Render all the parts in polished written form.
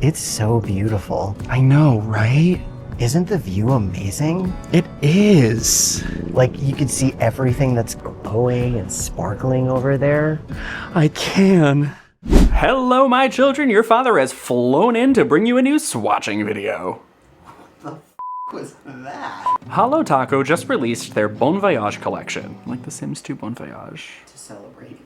It's so beautiful. I know, right? Isn't the view amazing? It is. Like, you can see everything that's glowing and sparkling over there. I can. Hello, my children. Your father has flown in to bring you a new swatching video. What the f was that? Holo Taco just released their Bon Voyage collection. Like The Sims 2 Bon Voyage. To celebrate.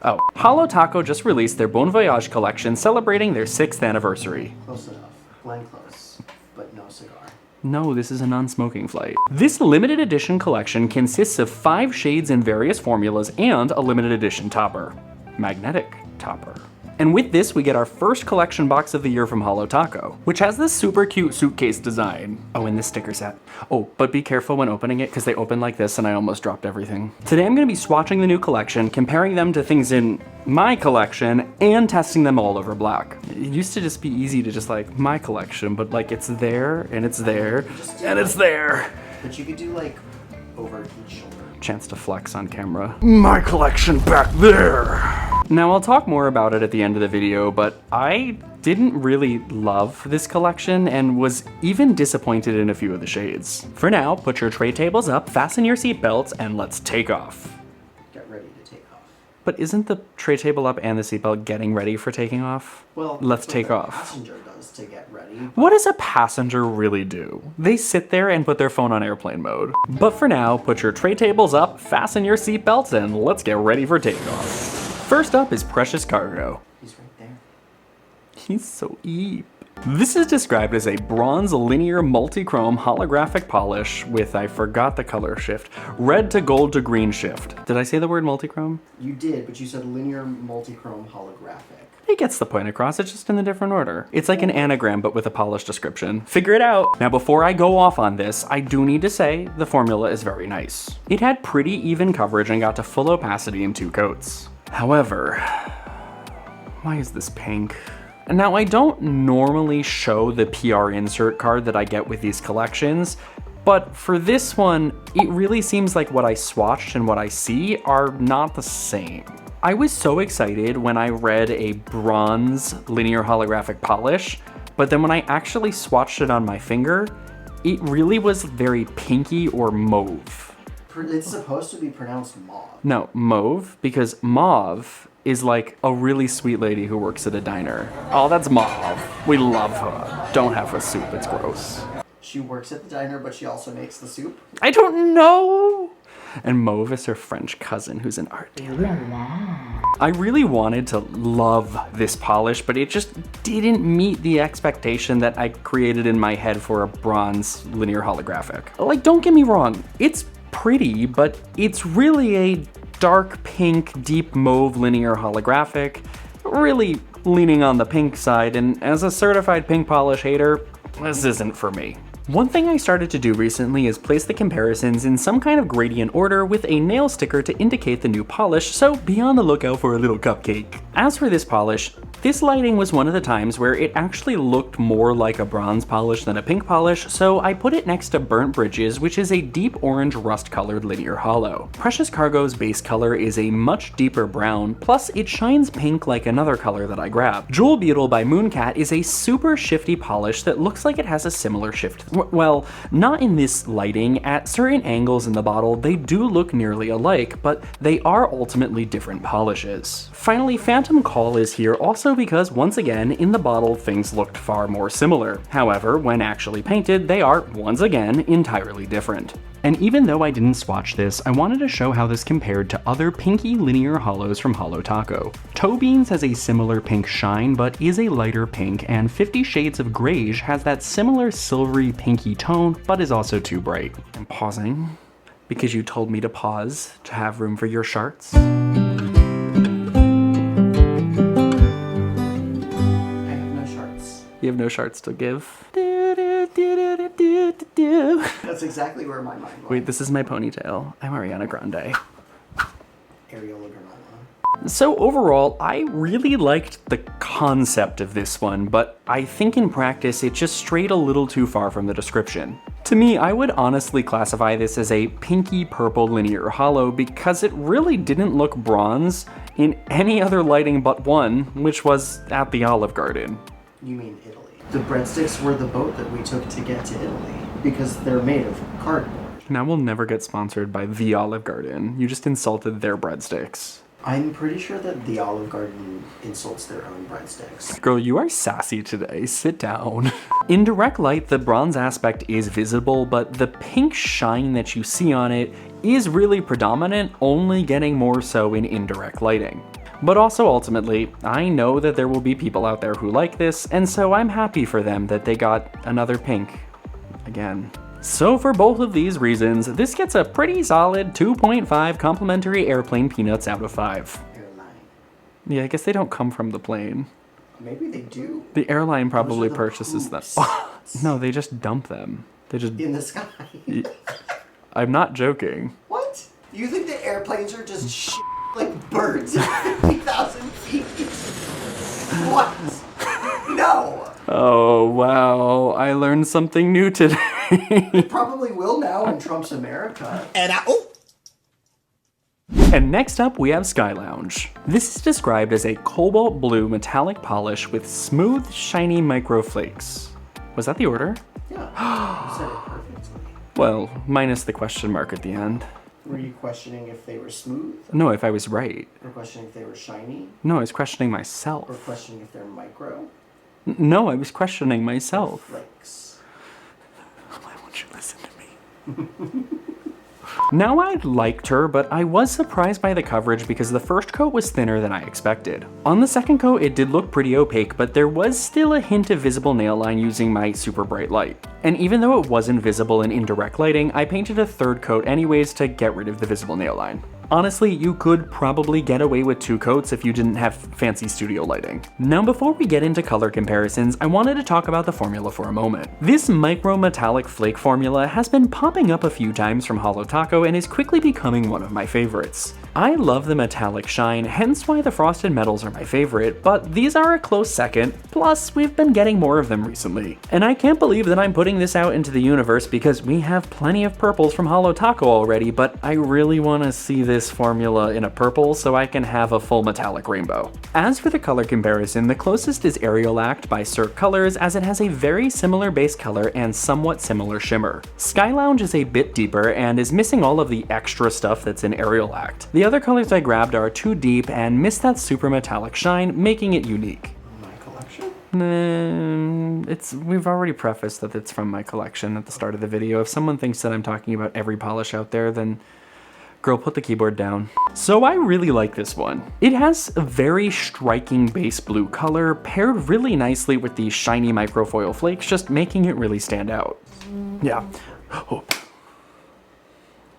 Oh, Holo Taco just released their Bon Voyage collection celebrating their 6th anniversary. Close enough. Glenn close, but no cigar. No, this is a non-smoking flight. This limited edition collection consists of 5 shades in various formulas and a limited edition topper. Magnetic topper. And with this, we get our first collection box of the year from Holo Taco, which has this super cute suitcase design. Oh, and this sticker set. Oh, but be careful when opening it, because they open like this and I almost dropped everything. Today I'm gonna be swatching the new collection, comparing them to things in my collection, and testing them all over black. It used to just be easy to just like, my collection, but like it's there, and it's there, and it's there. But you could do like over each shoulder. Chance to flex on camera. My collection back there. Now I'll talk more about it at the end of the video, but I didn't really love this collection and was even disappointed in a few of the shades. For now, put your tray tables up, fasten your seatbelts, and let's take off. Get ready to take off. But isn't the tray table up and the seatbelt getting ready for taking off? Well, let's take the off. Passenger does to get ready. What does a passenger really do? They sit there and put their phone on airplane mode. But for now, put your tray tables up, fasten your seatbelts, and let's get ready for takeoff. First up is Precious Cargo. He's right there. He's so eep. This is described as a bronze linear multi-chrome holographic polish with, I forgot the color shift, red to gold to green shift. Did I say the word multi-chrome? You did, but you said linear multi-chrome holographic. It gets the point across, it's just in a different order. It's like an anagram, but with a polished description. Figure it out. Now, before I go off on this, I do need to say the formula is very nice. It had pretty even coverage and got to full opacity in 2 coats. However, why is this pink? Now, I don't normally show the PR insert card that I get with these collections, but for this one, it really seems like what I swatched and what I see are not the same. I was so excited when I read a bronze linear holographic polish, but then when I actually swatched it on my finger, it really was very pinky or mauve. It's supposed to be pronounced mauve. No, mauve, because mauve is like a really sweet lady who works at a diner. Oh, that's Mauve. We love her. Don't have her soup, it's gross. She works at the diner, but she also makes the soup? I don't know! And Mauve is her French cousin who's an art dealer. I really wanted to love this polish, but it just didn't meet the expectation that I created in my head for a bronze linear holographic. Like, don't get me wrong, it's pretty, but it's really a dark pink, deep mauve linear holographic, really leaning on the pink side, and as a certified pink polish hater, this isn't for me. One thing I started to do recently is place the comparisons in some kind of gradient order with a nail sticker to indicate the new polish, so be on the lookout for a little cupcake. As for this polish, this lighting was one of the times where it actually looked more like a bronze polish than a pink polish, so I put it next to Burnt Bridges, which is a deep orange rust-colored linear holo. Precious Cargo's base color is a much deeper brown, plus it shines pink like another color that I grabbed. Jewel Beetle by Mooncat is a super shifty polish that looks like it has a similar shift. Well, not in this lighting. At certain angles in the bottle, they do look nearly alike, but they are ultimately different polishes. Finally, Phantom Call is here also because, once again, in the bottle things looked far more similar. However, when actually painted, they are, once again, entirely different. And even though I didn't swatch this, I wanted to show how this compared to other pinky linear holos from Holo Taco. Toe Beans has a similar pink shine, but is a lighter pink, and 50 Shades of Greige has that similar silvery pinky tone, but is also too bright. I'm pausing, because you told me to pause to have room for your sharts. You have no sharts to give. That's exactly where my mind went. Wait, this is my ponytail. I'm Ariana Grande. Areola Granola. So overall, I really liked the concept of this one, but I think in practice it just strayed a little too far from the description. To me, I would honestly classify this as a pinky purple linear holo because it really didn't look bronze in any other lighting but one, which was at the Olive Garden. You mean Italy. The breadsticks were the boat that we took to get to Italy because they're made of cardboard. Now we'll never get sponsored by the Olive Garden. You just insulted their breadsticks. I'm pretty sure that the Olive Garden insults their own breadsticks. Girl, you are sassy today. Sit down. In direct light, the bronze aspect is visible, but the pink shine that you see on it is really predominant, only getting more so in indirect lighting. But also ultimately, I know that there will be people out there who like this, and so I'm happy for them that they got another pink again. So for both of these reasons, this gets a pretty solid 2.5 complimentary airplane peanuts out of 5. Airline. Yeah, I guess they don't come from the plane. Maybe they do. The airline probably Those are the purchases them. poops. No, they just dump them. They just... In the sky. I'm not joking. What? You think that airplanes are just shit like birds at 50,000 feet? What? No. Oh, wow. I learned something new today. Probably will now in Trump's America. And next up, we have Sky Lounge. This is described as a cobalt blue metallic polish with smooth, shiny microflakes. Was that the order? Yeah. You said it perfectly. Well, minus the question mark at the end. Were you questioning if they were smooth? No, if I was right. Or questioning if they were shiny? No, I was questioning Or myself. questioning if they're micro? No, I was questioning myself. Flakes. Why won't you listen to me? Now I liked her, but I was surprised by the coverage because the first coat was thinner than I expected. On the second coat, it did look pretty opaque, but there was still a hint of visible nail line using my super bright light. And even though it wasn't visible in indirect lighting, I painted a third coat anyways to get rid of the visible nail line. Honestly, you could probably get away with 2 coats if you didn't have fancy studio lighting. Now before we get into color comparisons, I wanted to talk about the formula for a moment. This micro metallic flake formula has been popping up a few times from Holo Taco and is quickly becoming one of my favorites. I love the metallic shine, hence why the frosted metals are my favorite, but these are a close second, plus we've been getting more of them recently. And I can't believe that I'm putting this out into the universe because we have plenty of purples from Holo Taco already, but I really want to see this formula in a purple so I can have a full metallic rainbow. As for the color comparison, the closest is Aerial Act by Cirque Colors, as it has a very similar base color and somewhat similar shimmer. Sky Lounge is a bit deeper and is missing all of the extra stuff that's in Aerial Act. The other colors I grabbed are too deep and miss that super metallic shine, making it unique. My collection? We've already prefaced that it's from my collection at the start of the video. If someone thinks that I'm talking about every polish out there, then girl, put the keyboard down. So I really like this one. It has a very striking base blue color paired really nicely with these shiny microfoil flakes, just making it really stand out. Yeah. Oh.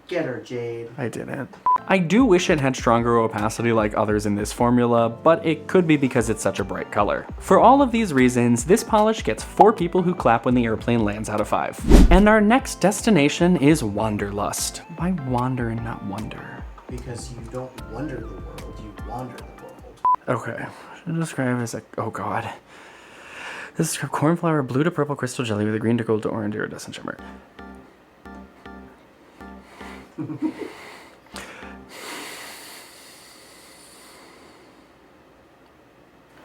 Get her, Jade. I didn't. I do wish it had stronger opacity like others in this formula, but it could be because it's such a bright color. For all of these reasons, this polish gets 4 people who clap when the airplane lands out of 5. And our next destination is Wanderlust. Why wander and not wonder? Because you don't wonder the world, you wander the world. Okay, should I describe it as a, oh god. This is cornflower blue to purple crystal jelly with a green to gold to orange iridescent shimmer.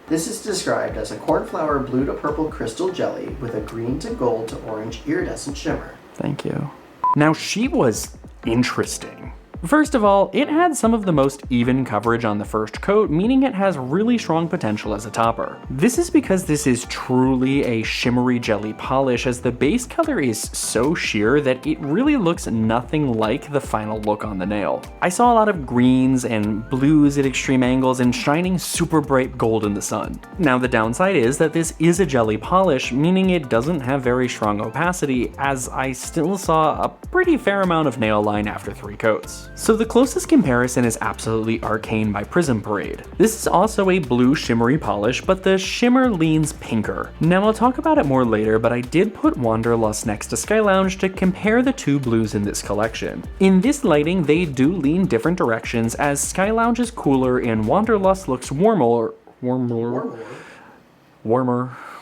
This is described as a cornflower blue to purple crystal jelly with a green to gold to orange iridescent shimmer. Thank you. Now she was interesting. First of all, it had some of the most even coverage on the first coat, meaning it has really strong potential as a topper. This is because this is truly a shimmery jelly polish, as the base color is so sheer that it really looks nothing like the final look on the nail. I saw a lot of greens and blues at extreme angles and shining super bright gold in the sun. Now the downside is that this is a jelly polish, meaning it doesn't have very strong opacity, as I still saw a pretty fair amount of nail line after 3 coats. So the closest comparison is absolutely Arcane by Prism Parade. This is also a blue shimmery polish, but the shimmer leans pinker. Now I'll talk about it more later, but I did put Wanderlust next to Sky Lounge to compare the 2 blues in this collection. In this lighting, they do lean different directions, as Sky Lounge is cooler and Wanderlust looks warmer.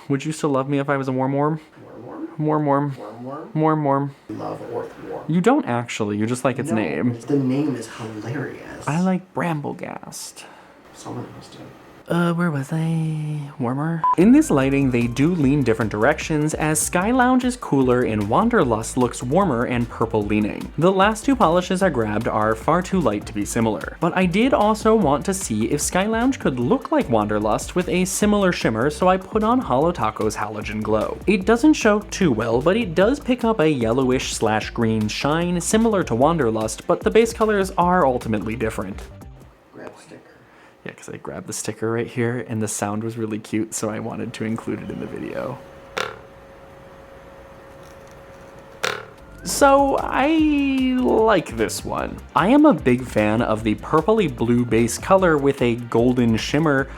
Would you still love me if I was a warm? Warm. Love Earthworm. You don't actually, you just like its name. The name is hilarious. I like Bramblegast. Someone else did. Where was I? Warmer? In this lighting, they do lean different directions, as Sky Lounge is cooler and Wanderlust looks warmer and purple leaning. The last two polishes I grabbed are far too light to be similar, but I did also want to see if Sky Lounge could look like Wanderlust with a similar shimmer, so I put on Holo Taco's Halogen Glow. It doesn't show too well, but it does pick up a yellowish / green shine similar to Wanderlust, but the base colors are ultimately different. Yeah, because I grabbed the sticker right here and the sound was really cute, so I wanted to include it in the video. So I like this one. I am a big fan of the purpley blue base color with a golden shimmer,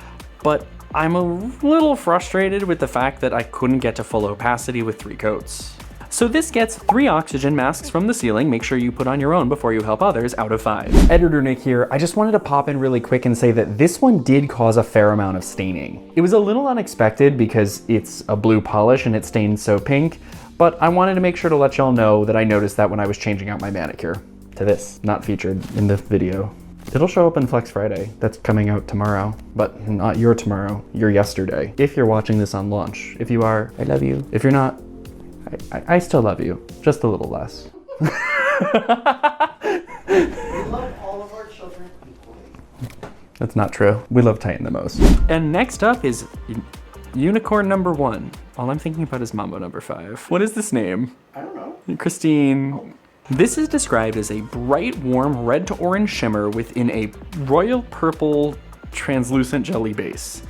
but I'm a little frustrated with the fact that I couldn't get to full opacity with 3 coats. So this gets 3 oxygen masks from the ceiling. Make sure you put on your own before you help others, out of 5. Editor Nick here. I just wanted to pop in really quick and say that this one did cause a fair amount of staining. It was a little unexpected because it's a blue polish and it stained so pink, but I wanted to make sure to let y'all know that I noticed that when I was changing out my manicure to this, not featured in the video. It'll show up in Flex Friday. That's coming out tomorrow, but not your tomorrow, your yesterday. If you're watching this on launch. If you are, I love you. If you're not, I still love you, just a little less. We love all of our children equally. That's not true. We love Titan the most. And next up is Unicorn number 1. All I'm thinking about is Mambo number 5. What is this name? I don't know. Christine. Oh. This is described as a bright, warm red to orange shimmer within a royal purple translucent jelly base.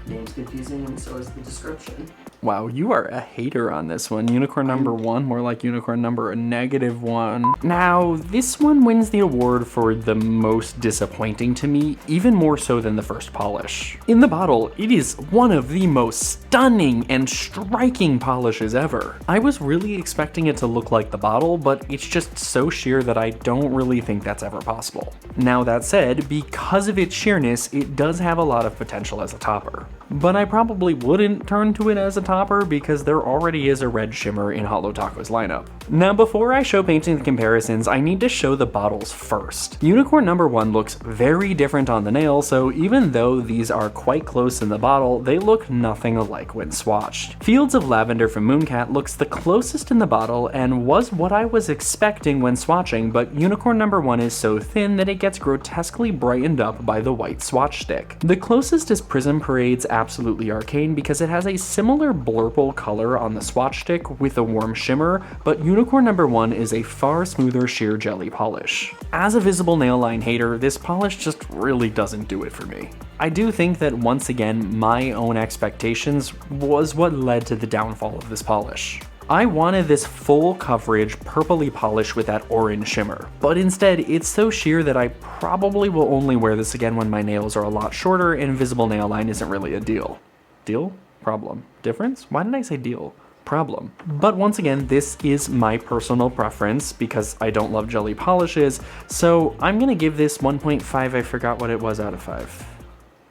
Name's confusing and so is the description. Wow, you are a hater on this one. Unicorn number 1, more like unicorn number -1. Now, this one wins the award for the most disappointing to me, even more so than the first polish. In the bottle, it is one of the most stunning and striking polishes ever. I was really expecting it to look like the bottle, but it's just so sheer that I don't really think that's ever possible. Now that said, because of its sheerness, it does have a lot of potential as a topper. But I probably wouldn't turn to it as a topper because there already is a red shimmer in Holo Taco's lineup. Now before I show painting the comparisons, I need to show the bottles first. Unicorn number 1 looks very different on the nail, so even though these are quite close in the bottle, they look nothing alike when swatched. Fields of Lavender from Mooncat looks the closest in the bottle and was what I was expecting when swatching, but Unicorn number 1 is so thin that it gets grotesquely brightened up by the white swatch stick. The closest is Prism Parade's Absolutely Arcane because it has a similar blurple color on the swatch stick with a warm shimmer, but Unicorn number 1 is a far smoother sheer jelly polish. As a visible nail line hater, this polish just really doesn't do it for me. I do think that once again, my own expectations was what led to the downfall of this polish. I wanted this full coverage purpley polish with that orange shimmer, but instead it's so sheer that I probably will only wear this again when my nails are a lot shorter and visible nail line isn't really a deal. Deal? Problem. Difference? Why did I say deal? Problem. But once again, this is my personal preference because I don't love jelly polishes, so I'm gonna give this 1.5, I forgot what it was, out of 5.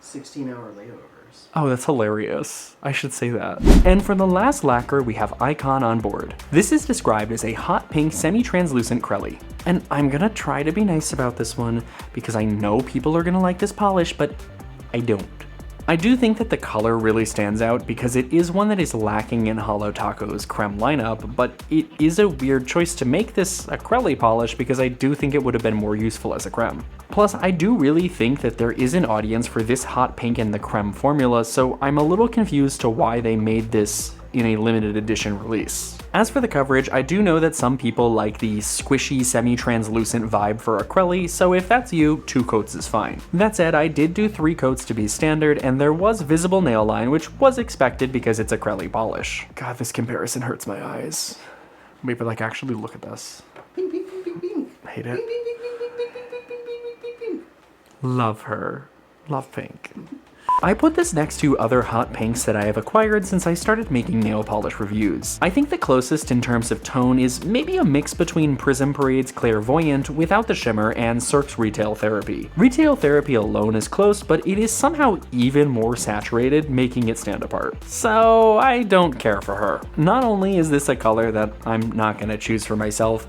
16-hour layovers. Oh, that's hilarious. I should say that. And for the last lacquer, we have Icon on board. This is described as a hot pink semi-translucent Crelly. And I'm gonna try to be nice about this one because I know people are gonna like this polish, but I don't. I do think that the color really stands out because it is one that is lacking in Holo Taco's creme lineup, but it is a weird choice to make this a Crelly polish because I do think it would have been more useful as a creme. Plus, I do really think that there is an audience for this hot pink in the creme formula, so I'm a little confused to why they made this in a limited edition release. As for the coverage, I do know that some people like the squishy semi-translucent vibe for a Crelly, so if that's you, 2 coats is fine. That said, I did do 3 coats to be standard, and there was visible nail line, which was expected because it's a Crelly polish. God, this comparison hurts my eyes. Wait, but like actually look at this. Ping, ping, ping, ping, ping. I hate it. Ping, ping, ping, ping, ping, ping, ping, ping, ping, ping, ping. Love her. Love pink. I put this next to other hot pinks that I have acquired since I started making nail polish reviews. I think the closest in terms of tone is maybe a mix between Prism Parade's Clairvoyant without the shimmer and Cirque's Retail Therapy. Retail Therapy alone is close, but it is somehow even more saturated, making it stand apart. So I don't care for her. Not only is this a color that I'm not gonna choose for myself,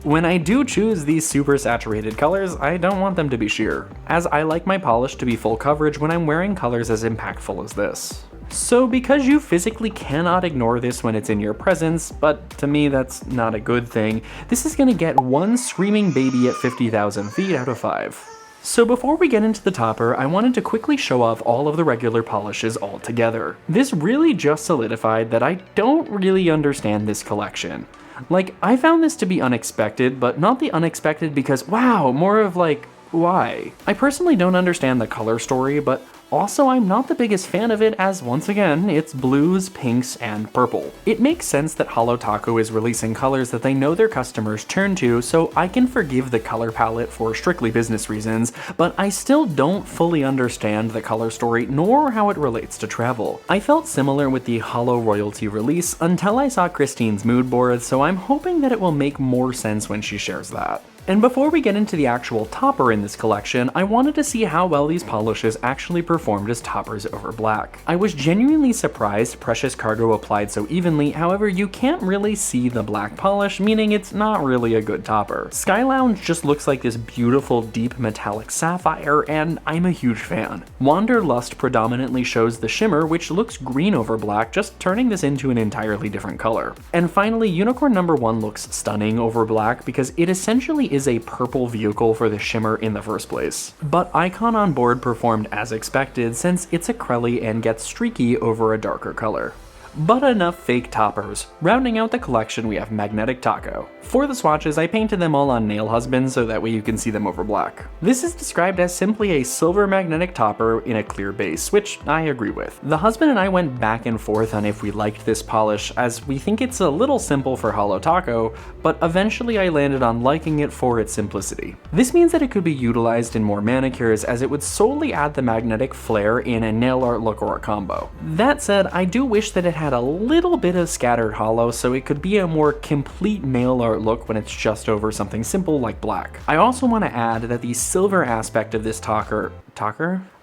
When I do choose these super saturated colors, I don't want them to be sheer, as I like my polish to be full coverage when I'm wearing colors as impactful as this. So because you physically cannot ignore this when it's in your presence, but to me that's not a good thing, this is gonna get one screaming baby at 50,000 feet out of 5. So before we get into the topper, I wanted to quickly show off all of the regular polishes all together. This really just solidified that I don't really understand this collection. Like, I found this to be unexpected, but not the unexpected because, wow, more of like, why? I personally don't understand the color story, but also I'm not the biggest fan of it as, once again, it's blues, pinks, and purple. It makes sense that Holo Taco is releasing colors that they know their customers turn to, so I can forgive the color palette for strictly business reasons, but I still don't fully understand the color story nor how it relates to travel. I felt similar with the Holo Royalty release until I saw Christine's mood board, so I'm hoping that it will make more sense when she shares that. And before we get into the actual topper in this collection, I wanted to see how well these polishes actually performed as toppers over black. I was genuinely surprised Precious Cargo applied so evenly, however you can't really see the black polish, meaning it's not really a good topper. Sky Lounge just looks like this beautiful deep metallic sapphire, and I'm a huge fan. Wanderlust predominantly shows the shimmer, which looks green over black, just turning this into an entirely different color. And finally, Unicorn No. 1 looks stunning over black because it essentially is a purple vehicle for the shimmer in the first place. But Icon on board performed as expected since it's acrylic and gets streaky over a darker color. But enough fake toppers. Rounding out the collection, we have Magnetic Taco. For the swatches, I painted them all on Nail Husband so that way you can see them over black. This is described as simply a silver magnetic topper in a clear base, which I agree with. The husband and I went back and forth on if we liked this polish, as we think it's a little simple for Holo Taco, but eventually I landed on liking it for its simplicity. This means that it could be utilized in more manicures, as it would solely add the magnetic flair in a nail art look or a combo. That said, I do wish that it had a little bit of scattered holo so it could be a more complete nail art look when it's just over something simple like black. I also want to add that the silver aspect of this Taco?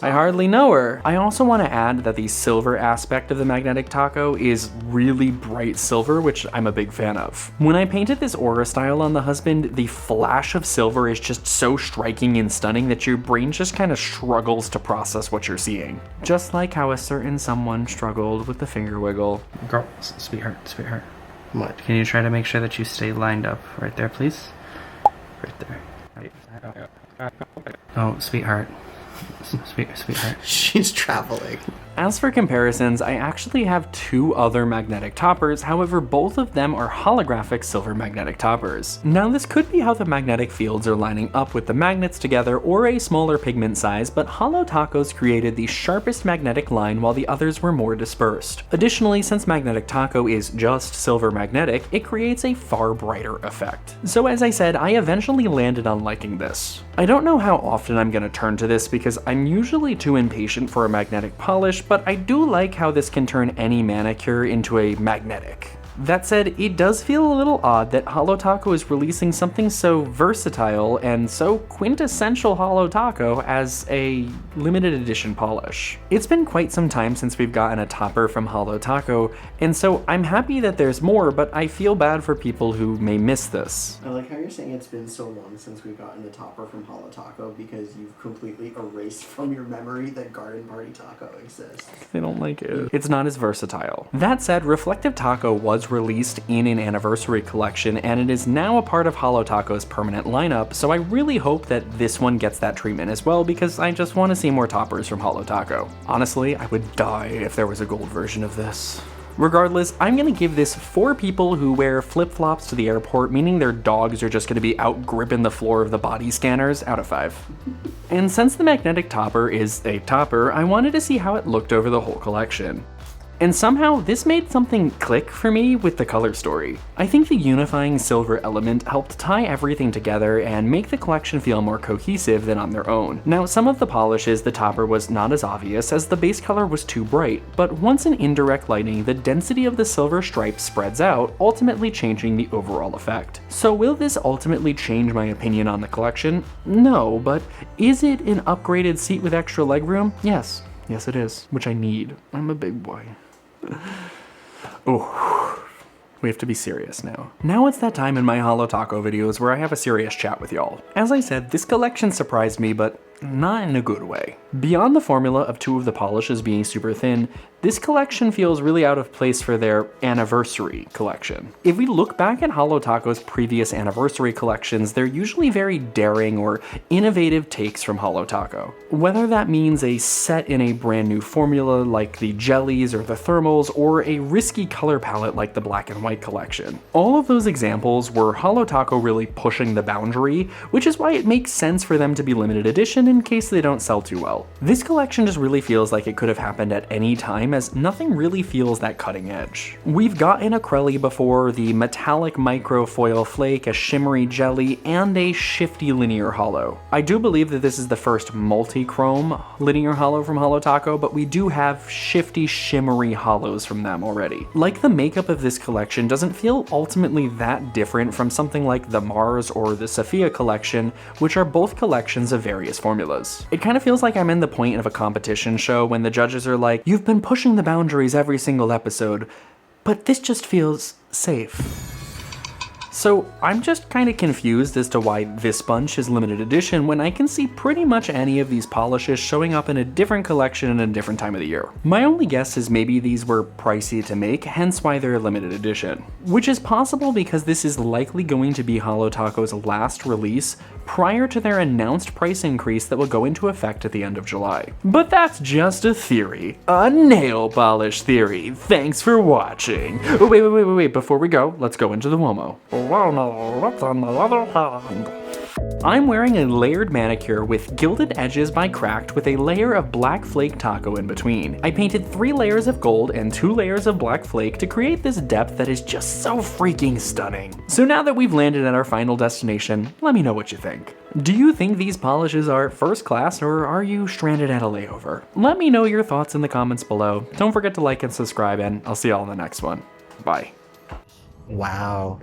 I hardly know her. I also want to add that the silver aspect of the Magnetic Taco is really bright silver, which I'm a big fan of. When I painted this aura style on the husband, the flash of silver is just so striking and stunning that your brain just kind of struggles to process what you're seeing. Just like how a certain someone struggled with the finger wiggle. Girl, sweetheart. What? Can you try to make sure that you stay lined up right there, please? Right there. Oh, sweetheart. Sweetheart. She's traveling. As for comparisons, I actually have two other magnetic toppers, however both of them are holographic silver magnetic toppers. Now this could be how the magnetic fields are lining up with the magnets together or a smaller pigment size, but Holo Taco's created the sharpest magnetic line while the others were more dispersed. Additionally, since Magnetic Taco is just silver magnetic, it creates a far brighter effect. So as I said, I eventually landed on liking this. I don't know how often I'm going to turn to this because I'm usually too impatient for a magnetic polish, but I do like how this can turn any manicure into a magnetic. That said, it does feel a little odd that Holo Taco is releasing something so versatile and so quintessential Holo Taco as a limited edition polish. It's been quite some time since we've gotten a topper from Holo Taco, and so I'm happy that there's more, but I feel bad for people who may miss this. I like how you're saying it's been so long since we've gotten the topper from Holo Taco because you've completely erased from your memory that Garden Party Taco exists. I don't like it. It's not as versatile. That said, Reflective Taco was released in an anniversary collection, and it is now a part of Holo Taco's permanent lineup, so I really hope that this one gets that treatment as well because I just want to see more toppers from Holo Taco. Honestly, I would die if there was a gold version of this. Regardless, I'm gonna give this 4 people who wear flip-flops to the airport, meaning their dogs are just gonna be out gripping the floor of the body scanners, out of 5. And since the magnetic topper is a topper, I wanted to see how it looked over the whole collection. And somehow, this made something click for me with the color story. I think the unifying silver element helped tie everything together and make the collection feel more cohesive than on their own. Now, some of the polishes, the topper was not as obvious as the base color was too bright, but once in indirect lighting, the density of the silver stripe spreads out, ultimately changing the overall effect. So will this ultimately change my opinion on the collection? No, but is it an upgraded seat with extra legroom? Yes. Yes, it is, which I need. I'm a big boy. Oh, we have to be serious now. Now it's that time in my Holo Taco videos where I have a serious chat with y'all. As I said, this collection surprised me, but not in a good way. Beyond the formula of two of the polishes being super thin, this collection feels really out of place for their anniversary collection. If we look back at Holo Taco's previous anniversary collections, they're usually very daring or innovative takes from Holo Taco. Whether that means a set in a brand new formula like the jellies or the thermals, or a risky color palette like the black and white collection. All of those examples were Holo Taco really pushing the boundary, which is why it makes sense for them to be limited edition in case they don't sell too well. This collection just really feels like it could have happened at any time, as nothing really feels that cutting edge. We've gotten a Crelly before, the metallic micro foil flake, a shimmery jelly, and a shifty linear holo. I do believe that this is the first multi-chrome linear holo from Holo Taco, but we do have shifty shimmery holos from them already. Like, the makeup of this collection doesn't feel ultimately that different from something like the Mars or the Sophia collection, which are both collections of various formulas. It kind of feels like I'm in the point of a competition show when the judges are like, "You've been pushing the boundaries every single episode, but this just feels safe." So I'm just kind of confused as to why this bunch is limited edition when I can see pretty much any of these polishes showing up in a different collection in a different time of the year. My only guess is maybe these were pricey to make, hence why they're limited edition. Which is possible because this is likely going to be Holo Taco's last release prior to their announced price increase that will go into effect at the end of July. But that's just a theory. A nail polish theory. Thanks for watching. Oh, wait, before we go, let's go into the WOMO. I'm wearing a layered manicure with gilded edges by Cracked with a layer of black flake taco in between. I painted 3 layers of gold and 2 layers of black flake to create this depth that is just so freaking stunning. So now that we've landed at our final destination, let me know what you think. Do you think these polishes are first class, or are you stranded at a layover? Let me know your thoughts in the comments below. Don't forget to like and subscribe, and I'll see y'all in the next one. Bye. Wow.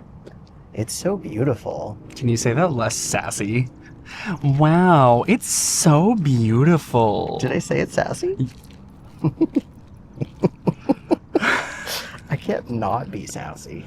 It's so beautiful. Can you say that less sassy? Wow, it's so beautiful. Did I say it's sassy? I can't not be sassy.